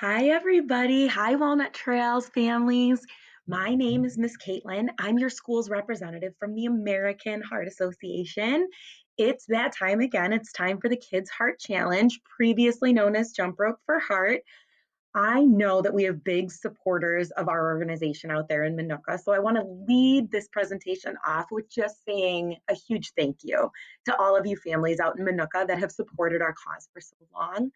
Hi, everybody. Hi, Walnut Trails families. My name is Miss Caitlin. I'm your school's representative from the American Heart Association. It's that time again. It's time for the Kids Heart Challenge, previously known as Jump Rope for Heart. I know that we have big supporters of our organization out there in Minooka, so I want to lead this presentation off with just saying a huge thank you to all of you families out in Minooka that have supported our cause for so long.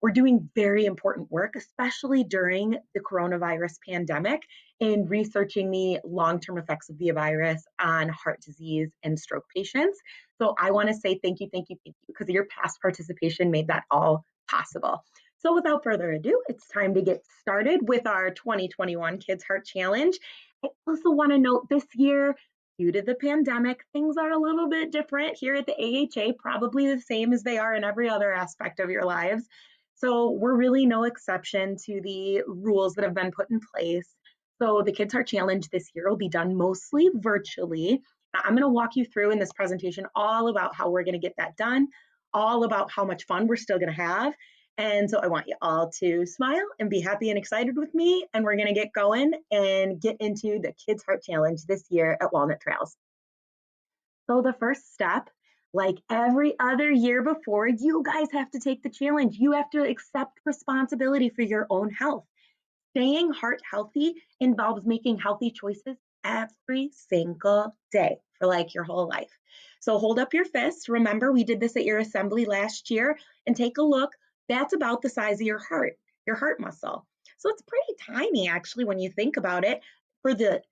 We're doing very important work, especially during the coronavirus pandemic, in researching the long term effects of the virus on heart disease and stroke patients. So I want to say thank you, thank you, thank you, because your past participation made that all possible. So without further ado, it's time to get started with our 2021 Kids Heart Challenge. I also want to note this year, due to the pandemic, things are a little bit different here at the AHA, probably the same as they are in every other aspect of your lives. So we're really no exception to the rules that have been put in place. So the Kids Heart Challenge this year will be done mostly virtually. I'm going to walk you through in this presentation all about how we're going to get that done, all about how much fun we're still going to have. And so I want you all to smile and be happy and excited with me. And we're going to get going and get into the Kids Heart Challenge this year at Walnut Trails. So the first step, like every other year before, you guys have to take the challenge. You have to accept responsibility for your own health. Staying heart healthy involves making healthy choices every single day for like your whole life. So hold up your fist. Remember, we did this at your assembly last year and take a look. That's about the size of your heart muscle. So it's pretty tiny actually when you think about it for the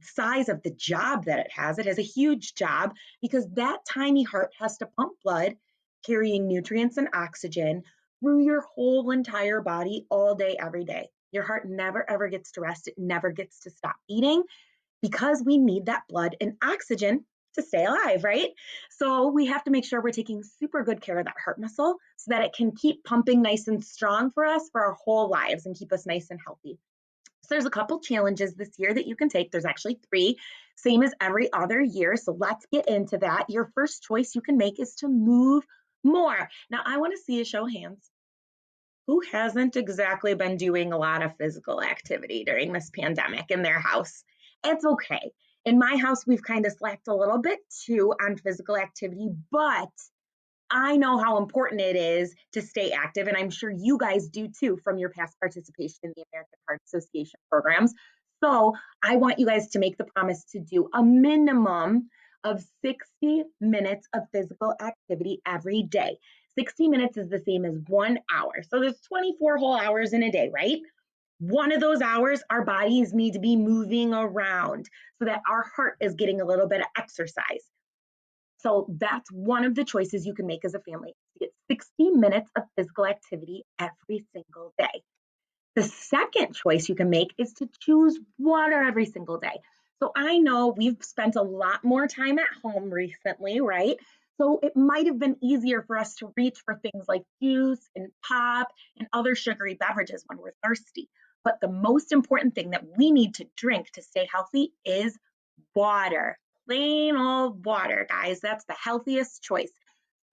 size of the job that it has. It has a huge job because that tiny heart has to pump blood, carrying nutrients and oxygen through your whole entire body all day, every day. Your heart never ever gets to rest. It never gets to stop beating because we need that blood and oxygen to stay alive, right? So we have to make sure we're taking super good care of that heart muscle so that it can keep pumping nice and strong for us for our whole lives and keep us nice and healthy. So there's a couple challenges this year that you can take. There's actually three, same as every other year. So let's get into that. Your first choice you can make is to move more. Now I want to see a show of hands. Who hasn't exactly been doing a lot of physical activity during this pandemic in their house? It's okay. In my house, we've kind of slacked a little bit too on physical activity, but I know how important it is to stay active, and I'm sure you guys do too from your past participation in the American Heart Association programs. So I want you guys to make the promise to do a minimum of 60 minutes of physical activity every day. 60 minutes is the same as 1 hour. So there's 24 whole hours in a day, right? One of those hours, our bodies need to be moving around so that our heart is getting a little bit of exercise. So that's one of the choices you can make as a family to get 60 minutes of physical activity every single day. The second choice you can make is to choose water every single day. So I know we've spent a lot more time at home recently, right? So it might have been easier for us to reach for things like juice and pop and other sugary beverages when we're thirsty. But the most important thing that we need to drink to stay healthy is water. Plain old water, guys. That's the healthiest choice.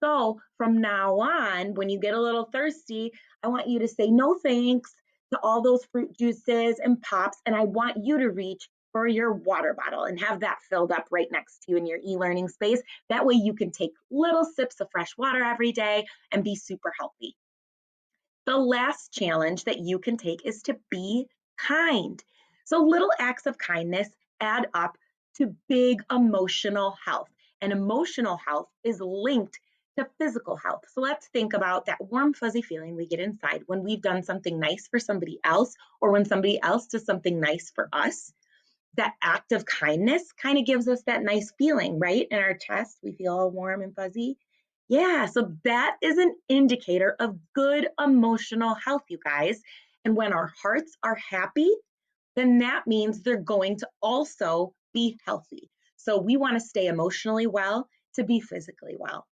So from now on, when you get a little thirsty, I want you to say no thanks to all those fruit juices and pops. And I want you to reach for your water bottle and have that filled up right next to you in your e-learning space. That way you can take little sips of fresh water every day and be super healthy. The last challenge that you can take is to be kind. So little acts of kindness add up to big emotional health. And emotional health is linked to physical health. So let's think about that warm, fuzzy feeling we get inside when we've done something nice for somebody else or when somebody else does something nice for us. That act of kindness kind of gives us that nice feeling, right? In our chest, we feel all warm and fuzzy. Yeah, so that is an indicator of good emotional health, you guys. And when our hearts are happy, then that means they're going to also be healthy. So we want to stay emotionally well to be physically well.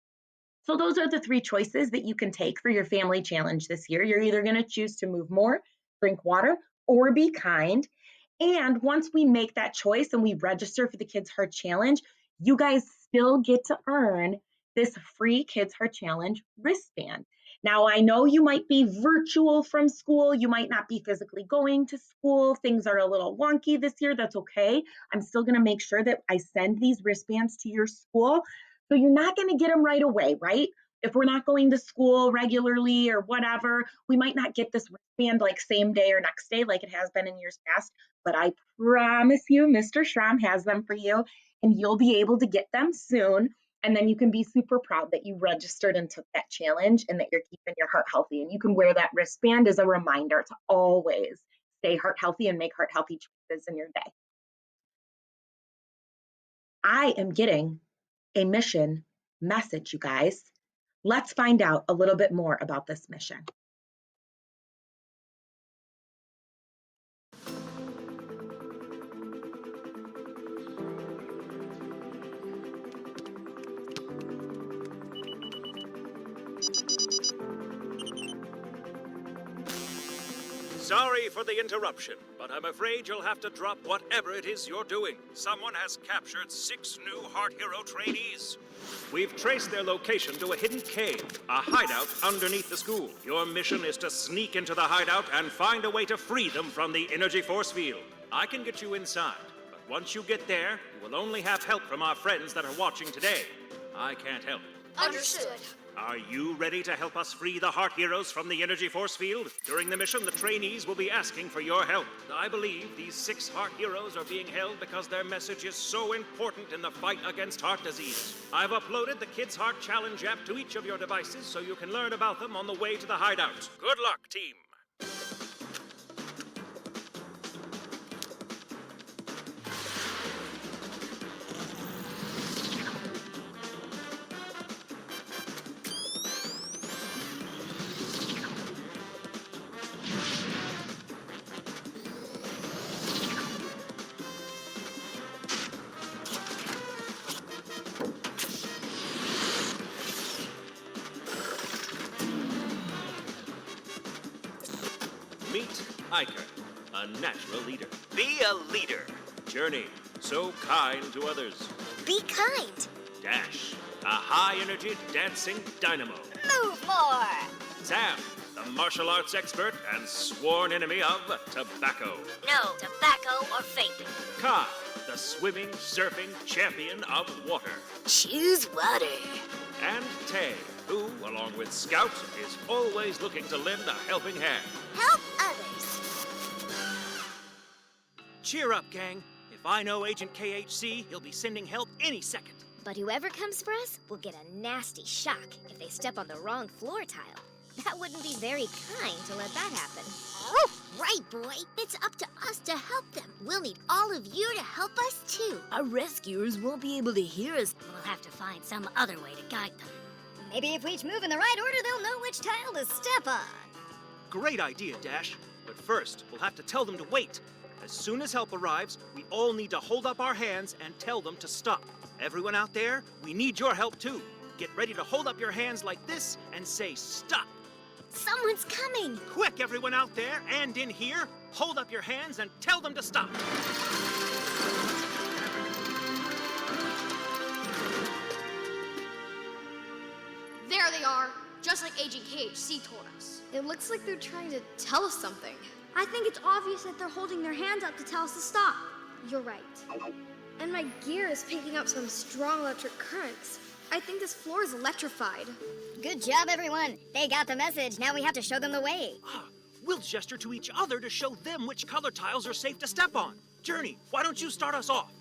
So those are the three choices that you can take for your family challenge this year. You're either going to choose to move more, drink water, or be kind. And once we make that choice and we register for the Kids Heart Challenge, you guys still get to earn this free Kids Heart Challenge wristband. Now, I know you might be virtual from school, you might not be physically going to school, things are a little wonky this year, that's okay. I'm still gonna make sure that I send these wristbands to your school. So you're not gonna get them right away, right? If we're not going to school regularly or whatever, we might not get this wristband like same day or next day like it has been in years past, but I promise you, Mr. Schramm has them for you, and you'll be able to get them soon. And then you can be super proud that you registered and took that challenge and that you're keeping your heart healthy. And you can wear that wristband as a reminder to always stay heart healthy and make heart healthy choices in your day. I am getting a mission message, you guys. Let's find out a little bit more about this mission. Sorry for the interruption, but I'm afraid you'll have to drop whatever it is you're doing. Someone has captured 6 new Heart Hero trainees. We've traced their location to a hidden cave, a hideout underneath the school. Your mission is to sneak into the hideout and find a way to free them from the energy force field. I can get you inside, but once you get there, you will only have help from our friends that are watching today. I can't help. Understood. Are you ready to help us free the Heart Heroes from the energy force field? During the mission, the trainees will be asking for your help. I believe these 6 Heart Heroes are being held because their message is so important in the fight against heart disease. I've uploaded the Kids Heart Challenge app to each of your devices so you can learn about them on the way to the hideout. Good luck, team. Meet Iker, a natural leader. Be a leader. Journey, so kind to others. Be kind. Dash, a high-energy dancing dynamo. Move more. Sam, the martial arts expert and sworn enemy of tobacco. No tobacco or vaping. Kai, the swimming, surfing champion of water. Choose water. And Tay, who, along with Scout, is always looking to lend a helping hand. Help others. Cheer up, gang. If I know Agent KHC, he'll be sending help any second. But whoever comes for us will get a nasty shock if they step on the wrong floor tile. That wouldn't be very kind to let that happen. Oh, right, boy. It's up to us to help them. We'll need all of you to help us, too. Our rescuers won't be able to hear us. We'll have to find some other way to guide them. Maybe if we each move in the right order, they'll know which tile to step on. Great idea, Dash. But first, we'll have to tell them to wait. As soon as help arrives, we all need to hold up our hands and tell them to stop. Everyone out there, we need your help too. Get ready to hold up your hands like this and say stop. Someone's coming. Quick, everyone out there and in here, hold up your hands and tell them to stop. There they are, just like Agent KHC told us. It looks like they're trying to tell us something. I think it's obvious that they're holding their hands up to tell us to stop. You're right. And my gear is picking up some strong electric currents. I think this floor is electrified. Good job, everyone. They got the message. Now we have to show them the way. We'll gesture to each other to show them which color tiles are safe to step on. Journey, why don't you start us off?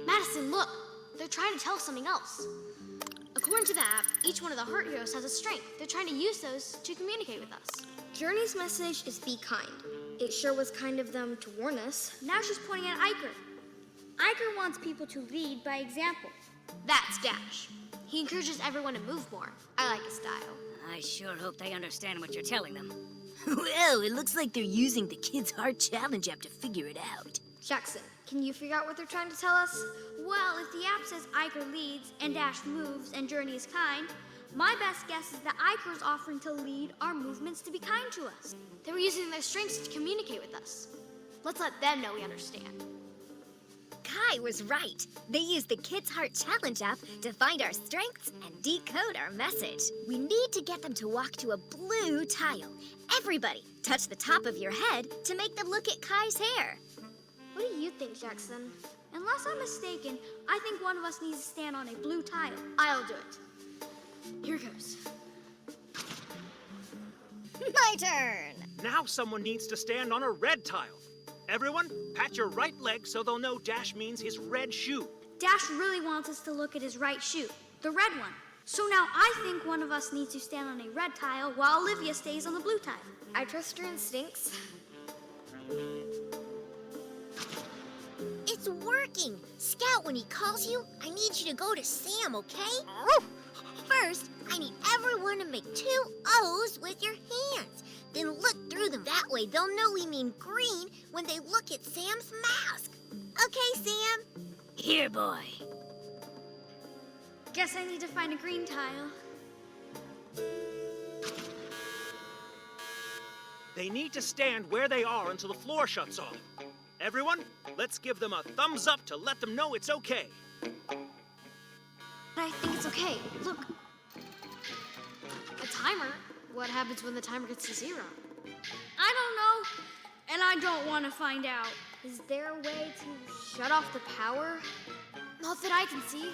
Madison, look. They're trying to tell us something else. According to the app, each one of the Heart Heroes has a strength. They're trying to use those to communicate with us. Journey's message is be kind. It sure was kind of them to warn us. Now she's pointing at Iker. Iker wants people to lead by example. That's Dash. He encourages everyone to move more. I like his style. I sure hope they understand what you're telling them. Well, it looks like they're using the Kids Heart Challenge app to figure it out. Jackson, can you figure out what they're trying to tell us? Well, if the app says Iker leads and Dash moves and Journey is kind, my best guess is that Iker is offering to lead our movements to be kind to us. They were using their strengths to communicate with us. Let's let them know we understand. Kai was right. They use the Kids Heart Challenge app to find our strengths and decode our message. We need to get them to walk to a blue tile. Everybody, touch the top of your head to make them look at Kai's hair. What do you think, Jackson? Unless I'm mistaken, I think one of us needs to stand on a blue tile. I'll do it. Here goes. My turn. Now someone needs to stand on a red tile. Everyone, pat your right leg so they'll know Dash means his red shoe. Dash really wants us to look at his right shoe, the red one. So now I think one of us needs to stand on a red tile while Olivia stays on the blue tile. I trust your instincts. It's working. Scout, when he calls you, I need you to go to Sam, okay? First, I need everyone to make 2 O's with your hands. Then look through them. That way they'll know we mean green when they look at Sam's mask. Okay, Sam? Here, boy. Guess I need to find a green tile. They need to stand where they are until the floor shuts off. Everyone, let's give them a thumbs up to let them know it's okay. But I think it's okay. Look. A timer? What happens when the timer gets to 0? I don't know, and I don't want to find out. Is there a way to shut off the power? Not that I can see.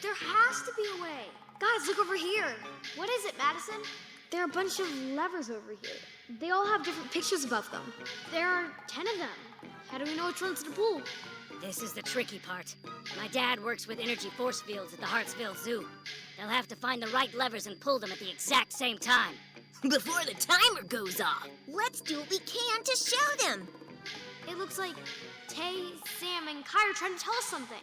There has to be a way. Guys, look over here. What is it, Madison? There are a bunch of levers over here. They all have different pictures above them. There are 10 of them. How do we know which one's to pull? This is the tricky part. My dad works with energy force fields at the Hartsville Zoo. They'll have to find the right levers and pull them at the exact same time. Before the timer goes off. Let's do what we can to show them. It looks like Tay, Sam, and Kai are trying to tell us something.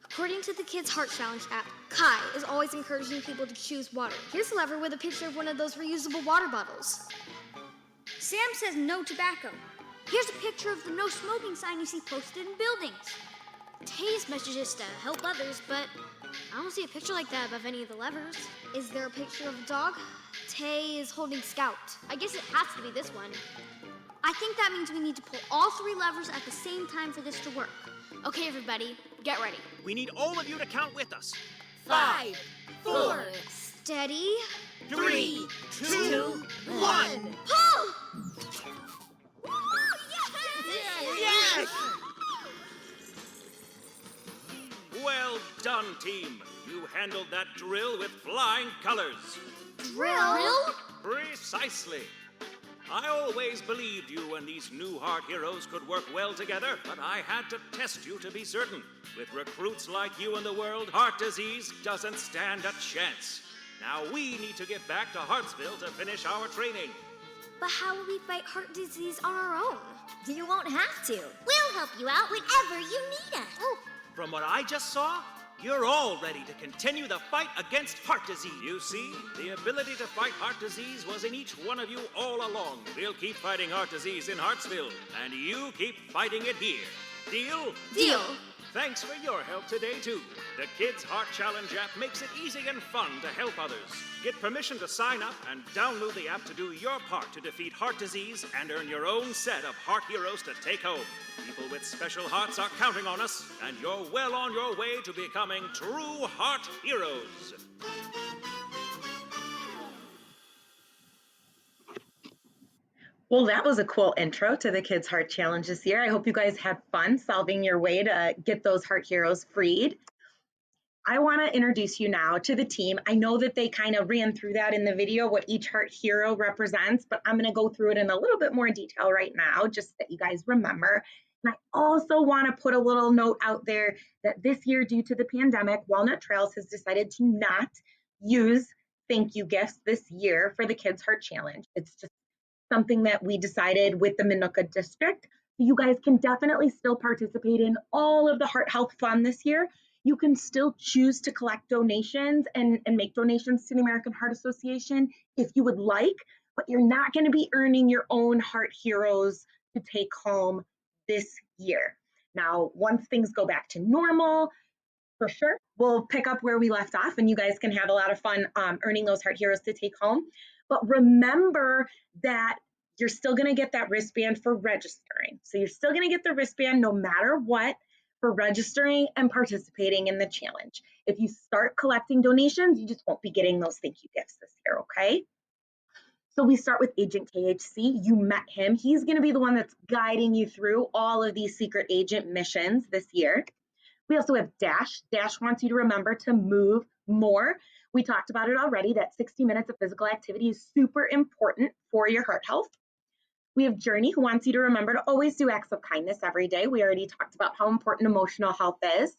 According to the Kids Heart Challenge app, Kai is always encouraging people to choose water. Here's a lever with a picture of one of those reusable water bottles. Sam says no tobacco. Here's a picture of the no smoking sign you see posted in buildings. Tay's message is to help others, but I don't see a picture like that above any of the levers. Is there a picture of a dog? Tay is holding Scout. I guess it has to be this one. I think that means we need to pull all 3 levers at the same time for this to work. Okay, everybody, get ready. We need all of you to count with us. 5, 4, Steady. 3, 2, 1. Pull! Yes! Well done, team. You handled that drill with flying colors. Drill? Precisely. I always believed you and these new heart heroes could work well together, but I had to test you to be certain. With recruits like you in the world, heart disease doesn't stand a chance. Now we need to get back to Hartsville to finish our training. But how will we fight heart disease on our own? You won't have to. We'll help you out whenever you need us. From what I just saw, you're all ready to continue the fight against heart disease. You see, the ability to fight heart disease was in each one of you all along. We'll keep fighting heart disease in Hartsville, and you keep fighting it here. Deal? Deal. Thanks for your help today, too. The Kids Heart Challenge app makes it easy and fun to help others. Get permission to sign up and download the app to do your part to defeat heart disease and earn your own set of heart heroes to take home. People with special hearts are counting on us, and you're well on your way to becoming true heart heroes. Well, that was a cool intro to the Kids Heart Challenge this year. I hope you guys had fun solving your way to get those heart heroes freed. I want to introduce you now to the team. I know that they kind of ran through that in the video, what each heart hero represents, but I'm going to go through it in a little bit more detail right now, just so that you guys remember. And I also want to put a little note out there that this year, due to the pandemic, Walnut Trails has decided to not use thank you gifts this year for the Kids Heart Challenge. It's just something that we decided with the Minooka district. So you guys can definitely still participate in all of the heart health fun this year. You can still choose to collect donations and make donations to the American Heart Association if you would like, but you're not going to be earning your own heart heroes to take home this year. Now, once things go back to normal, for sure, we'll pick up where we left off and you guys can have a lot of fun earning those heart heroes to take home. But remember that you're still going to get that wristband for registering. So you're still going to get the wristband no matter what. for registering and participating in the challenge. If you start collecting donations, you just won't be getting those thank you gifts this year, okay? So we start with Agent KHC. You met him. He's going to be the one that's guiding you through all of these secret agent missions this year. We also have Dash. Dash wants you to remember to move more. We talked about it already, that 60 minutes of physical activity is super important for your heart health. We have Journey, who wants you to remember to always do acts of kindness every day. We already talked about how important emotional health is.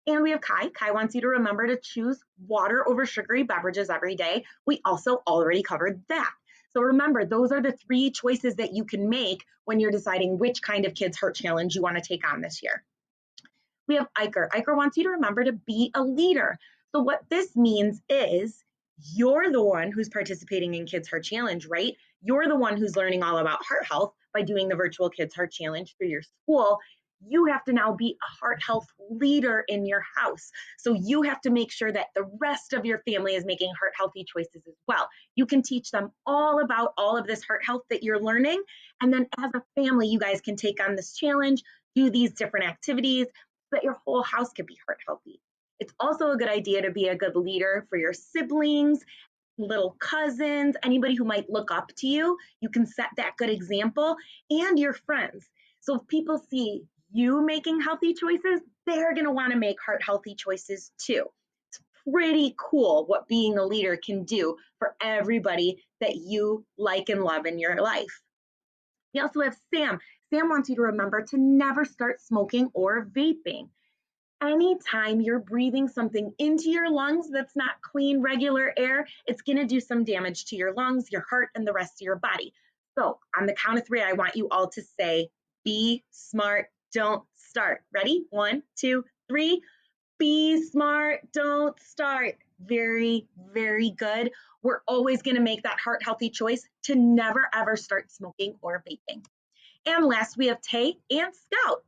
And we have Kai. Kai wants you to remember to choose water over sugary beverages every day. We also already covered that. So remember, those are the 3 choices that you can make when you're deciding which kind of Kids Heart Challenge you want to take on this year. We have Iker. Iker wants you to remember to be a leader. So what this means is you're the one who's participating in Kids Heart Challenge, right? You're the one who's learning all about heart health by doing the virtual Kids Heart Challenge through your school. You have to now be a heart health leader in your house. So you have to make sure that the rest of your family is making heart healthy choices as well. You can teach them all about all of this heart health that you're learning. And then as a family, you guys can take on this challenge, do these different activities so that your whole house can be heart healthy. It's also a good idea to be a good leader for your siblings, little cousins, anybody who might look up to you. You can set that good example, and your friends. So if people see you making healthy choices, they're going to want to make heart healthy choices too. It's pretty cool what being a leader can do for everybody that you like and love in your life. We also have Sam. Sam wants you to remember to never start smoking or vaping. Anytime you're breathing something into your lungs that's not clean, regular air, it's going to do some damage to your lungs, your heart, and the rest of your body. So on the count of 3, I want you all to say, be smart, don't start. Ready? 1, 2, 3. Be smart, don't start. Very, very good. We're always going to make that heart healthy choice to never, ever start smoking or vaping. And last, we have Tay and Scout.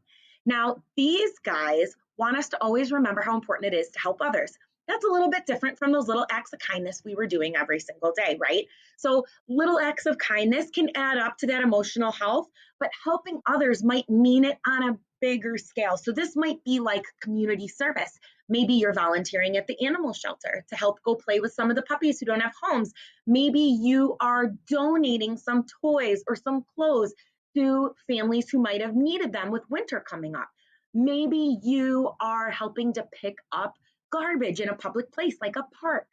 Now, these guys want us to always remember how important it is to help others. That's a little bit different from those little acts of kindness we were doing every single day, right? So little acts of kindness can add up to that emotional health, but helping others might mean it on a bigger scale. So this might be like community service. Maybe you're volunteering at the animal shelter to help go play with some of the puppies who don't have homes. Maybe you are donating some toys or some clothes to families who might have needed them with winter coming up. Maybe you are helping to pick up garbage in a public place like a park.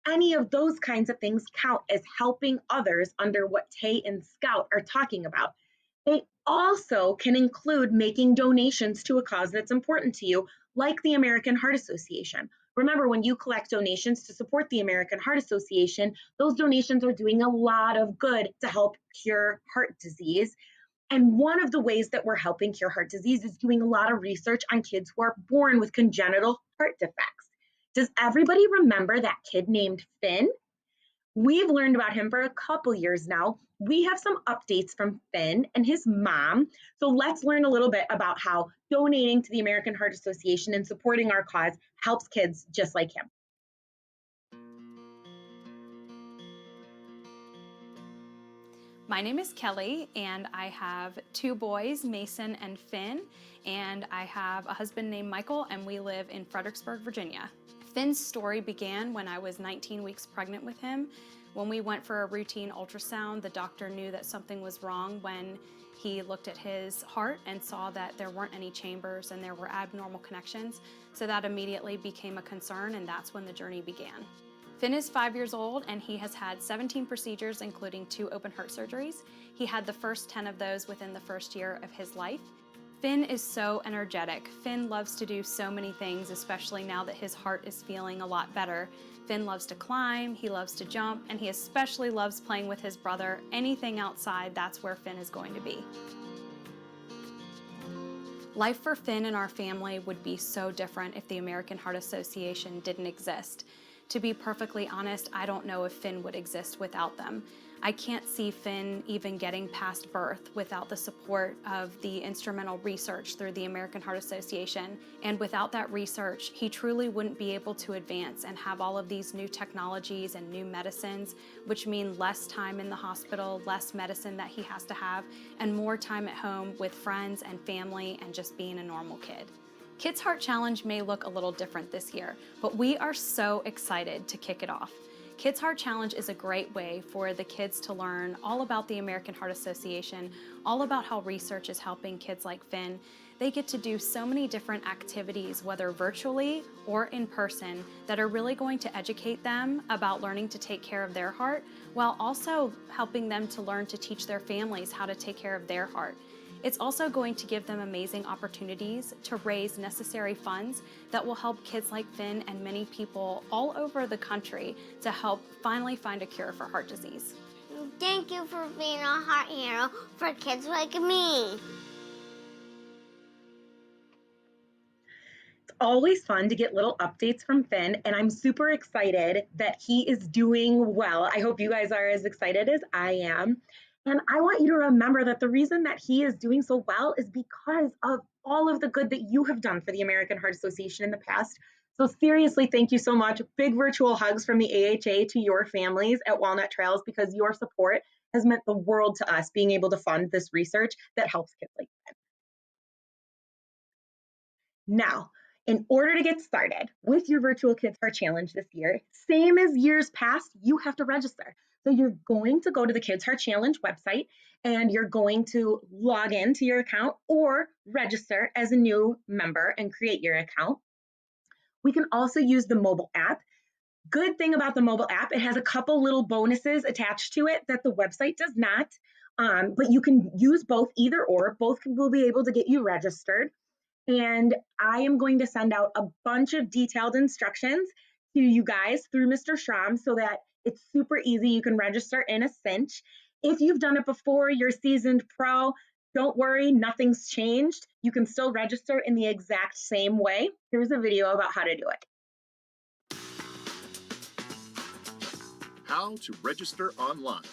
Any of those kinds of things count as helping others under what Tay and Scout are talking about. They also can include making donations to a cause that's important to you, like the American Heart Association. Remember, when you collect donations to support the American Heart Association, those donations are doing a lot of good to help cure heart disease. And one of the ways that we're helping cure heart disease is doing a lot of research on kids who are born with congenital heart defects. Does everybody remember that kid named Finn? We've learned about him for a couple years now. We have some updates from Finn and his mom. So let's learn a little bit about how donating to the American Heart Association and supporting our cause helps kids just like him. My name is Kelly, and I have 2 boys, Mason and Finn, and I have a husband named Michael, and we live in Fredericksburg, Virginia. Finn's story began when I was 19 weeks pregnant with him. When we went for a routine ultrasound, the doctor knew that something was wrong when he looked at his heart and saw that there weren't any chambers and there were abnormal connections. So that immediately became a concern, and that's when the journey began. Finn is 5 years old, and he has had 17 procedures, including 2 open heart surgeries. He had the first 10 of those within the first year of his life. Finn is so energetic. Finn loves to do so many things, especially now that his heart is feeling a lot better. Finn loves to climb, he loves to jump, and he especially loves playing with his brother. Anything outside, that's where Finn is going to be. Life for Finn and our family would be so different if the American Heart Association didn't exist. To be perfectly honest, I don't know if Finn would exist without them. I can't see Finn even getting past birth without the support of the instrumental research through the American Heart Association. And without that research, he truly wouldn't be able to advance and have all of these new technologies and new medicines, which mean less time in the hospital, less medicine that he has to have, and more time at home with friends and family and just being a normal kid. Kids Heart Challenge may look a little different this year, but we are so excited to kick it off. Kids Heart Challenge is a great way for the kids to learn all about the American Heart Association, all about how research is helping kids like Finn. They get to do so many different activities, whether virtually or in person, that are really going to educate them about learning to take care of their heart, while also helping them to learn to teach their families how to take care of their heart. It's also going to give them amazing opportunities to raise necessary funds that will help kids like Finn and many people all over the country to help finally find a cure for heart disease. Thank you for being a heart hero for kids like me. It's always fun to get little updates from Finn, and I'm super excited that he is doing well. I hope you guys are as excited as I am. And I want you to remember that the reason that he is doing so well is because of all of the good that you have done for the American Heart Association in the past. So seriously, thank you so much. Big virtual hugs from the AHA to your families at Walnut Trails, because your support has meant the world to us being able to fund this research that helps kids like that. Now, in order to get started with your virtual Kids Heart Challenge this year, same as years past, you have to register. So you're going to go to the Kids Heart Challenge website and you're going to log into your account or register as a new member and create your account. We can also use the mobile app. Good thing about the mobile app, it has a couple little bonuses attached to it that the website does not, but you can use both, either or. Both will be able to get you registered. And I am going to send out a bunch of detailed instructions to you guys through Mr. Schramm so that it's super easy. You can register in a cinch. If you've done it before, you're a seasoned pro, don't worry, nothing's changed. You can still register in the exact same way. Here's a video about how to do it. How to register online.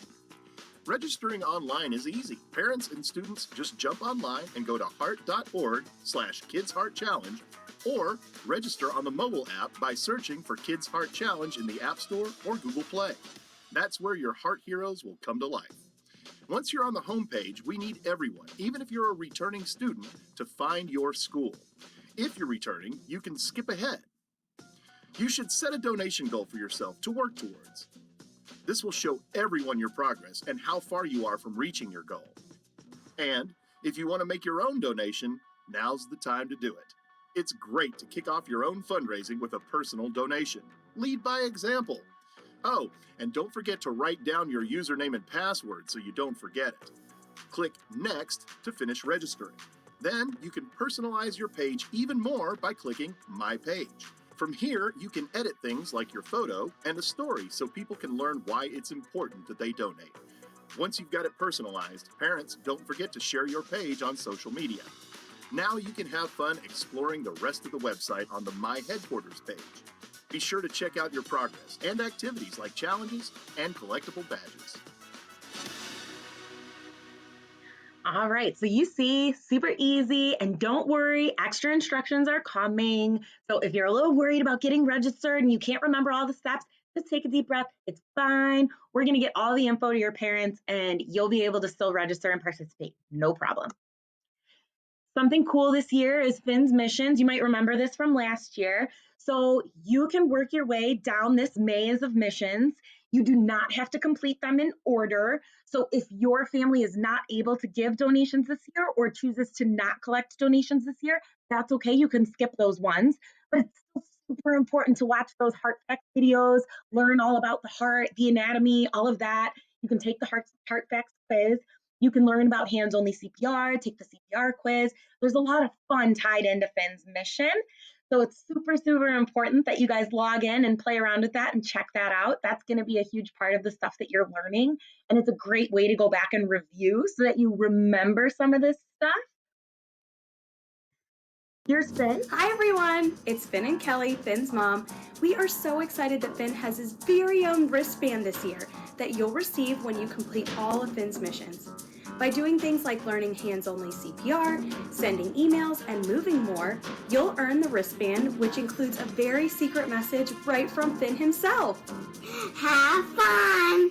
Registering online is easy. Parents and students just jump online and go to heart.org/kidsheartchallenge or register on the mobile app by searching for Kids Heart Challenge in the App Store or Google Play. That's where your heart heroes will come to life. Once you're on the homepage, we need everyone, even if you're a returning student, to find your school. If you're returning, you can skip ahead. You should set a donation goal for yourself to work towards. This will show everyone your progress and how far you are from reaching your goal. And if you want to make your own donation, now's the time to do it. It's great to kick off your own fundraising with a personal donation. Lead by example. Oh, and don't forget to write down your username and password so you don't forget it. Click Next to finish registering. Then you can personalize your page even more by clicking My Page. From here, you can edit things like your photo and a story so people can learn why it's important that they donate. Once you've got it personalized, parents, don't forget to share your page on social media. Now you can have fun exploring the rest of the website on the My Headquarters page. Be sure to check out your progress and activities like challenges and collectible badges. All right, so you see, super easy, and don't worry, extra instructions are coming. So if you're a little worried about getting registered and you can't remember all the steps, just take a deep breath. It's fine. We're going to get all the info to your parents and you'll be able to still register and participate. No problem. Something cool this year is Finn's missions. You might remember this from last year. So you can work your way down this maze of missions. You do not have to complete them in order. So if your family is not able to give donations this year or chooses to not collect donations this year, that's okay. You can skip those ones. But it's still super important to watch those heart facts videos, learn all about the heart, the anatomy, all of that. You can take the heart facts quiz. You can learn about hands-only CPR, take the CPR quiz. There's a lot of fun tied into Finn's mission. So it's super, super important that you guys log in and play around with that and check that out. That's going to be a huge part of the stuff that you're learning. And it's a great way to go back and review so that you remember some of this stuff. Here's Finn. Hi everyone, it's Finn and Kelly, Finn's mom. We are so excited that Finn has his very own wristband this year that you'll receive when you complete all of Finn's missions. By doing things like learning hands-only CPR, sending emails, and moving more, you'll earn the wristband, which includes a very secret message right from Finn himself. Have fun!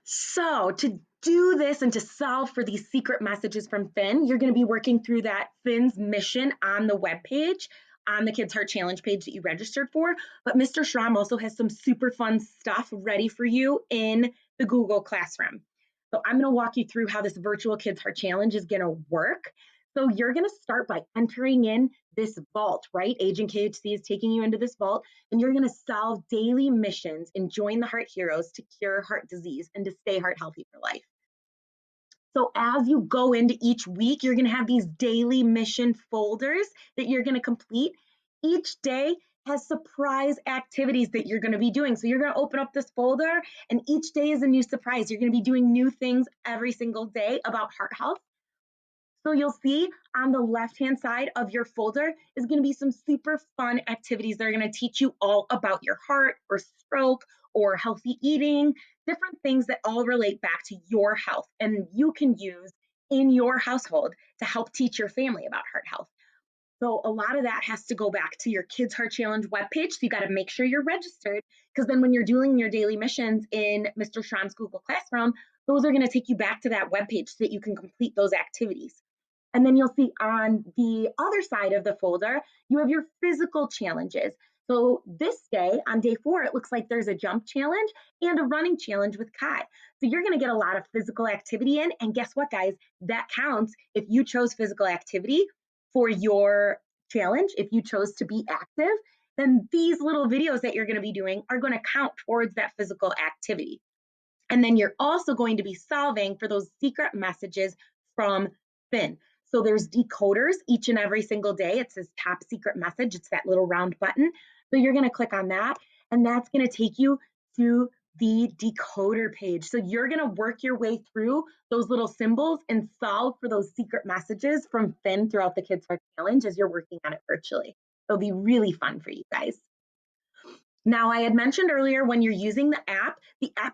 So to do this and to solve for these secret messages from Finn, you're going to be working through that Finn's mission on the webpage, on the Kids Heart Challenge page that you registered for. But Mr. Schramm also has some super fun stuff ready for you in the Google Classroom. So I'm going to walk you through how this virtual Kids Heart Challenge is going to work. So you're going to start by entering in this vault, right? Agent KHC is taking you into this vault, and you're going to solve daily missions and join the Heart Heroes to cure heart disease and to stay heart healthy for life. So as you go into each week, you're going to have these daily mission folders that you're going to complete. Each day has surprise activities that you're going to be doing. So you're going to open up this folder, and each day is a new surprise. You're going to be doing new things every single day about heart health. So you'll see on the left-hand side of your folder is going to be some super fun activities that are going to teach you all about your heart or stroke or healthy eating, different things that all relate back to your health and you can use in your household to help teach your family about heart health. So a lot of that has to go back to your Kids Heart Challenge webpage. So you got to make sure you're registered, because then when you're doing your daily missions in Mr. Schramm's Google Classroom, those are going to take you back to that webpage so that you can complete those activities. And then you'll see on the other side of the folder, you have your physical challenges. So this day, on day 4, it looks like there's a jump challenge and a running challenge with Kai. So you're gonna get a lot of physical activity in, and guess what, guys? That counts if you chose physical activity for your challenge. If you chose to be active, then these little videos that you're gonna be doing are gonna count towards that physical activity. And then you're also going to be solving for those secret messages from Finn. So there's decoders each and every single day. It says top secret message. It's that little round button. So you're going to click on that, and that's going to take you to the decoder page. So you're going to work your way through those little symbols and solve for those secret messages from Finn throughout the Kids Heart Challenge as you're working on it virtually. It'll be really fun for you guys. Now, I had mentioned earlier when you're using the app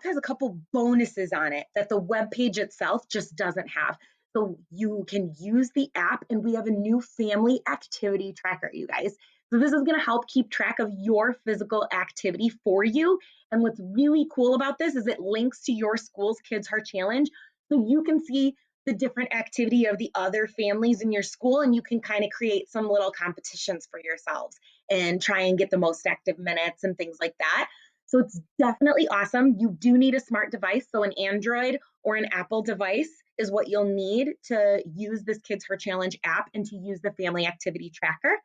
has a couple bonuses on it that the web page itself just doesn't have. So you can use the app, and we have a new family activity tracker, you guys. So this is going to help keep track of your physical activity for you. And what's really cool about this is it links to your school's Kids Heart Challenge, so you can see the different activity of the other families in your school, and you can kind of create some little competitions for yourselves and try and get the most active minutes and things like that. So it's definitely awesome. You do need a smart device. So an Android or an Apple device is what you'll need to use this Kids Heart Challenge app and to use the family activity tracker.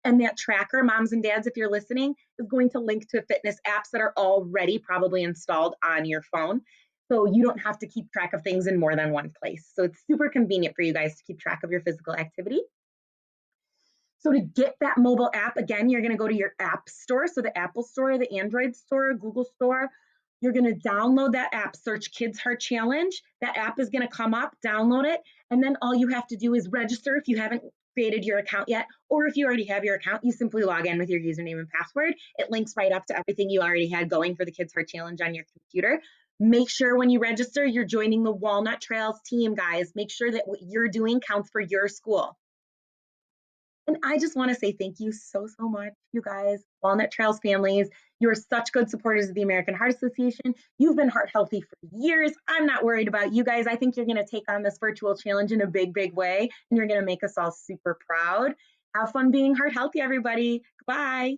And that tracker, moms and dads, if you're listening, is going to link to fitness apps that are already probably installed on your phone. So you don't have to keep track of things in more than one place. So it's super convenient for you guys to keep track of your physical activity. So to get that mobile app, again, you're going to go to your app store. So the Apple Store, the Android Store, Google Store. You're going to download that app, search Kids Heart Challenge. That app is going to come up, download it. And then all you have to do is register if you haven't created your account yet, or if you already have your account, you simply log in with your username and password. It links right up to everything you already had going for the Kids Heart Challenge on your computer. Make sure when you register, you're joining the Walnut Trails team, guys. Make sure that what you're doing counts for your school. And I just want to say thank you so much, you guys, Walnut Trails families. You are such good supporters of the American Heart Association. You've been heart healthy for years. I'm not worried about you guys. I think you're going to take on this virtual challenge in a big way, and you're going to make us all super proud. Have fun being heart healthy, everybody. Goodbye.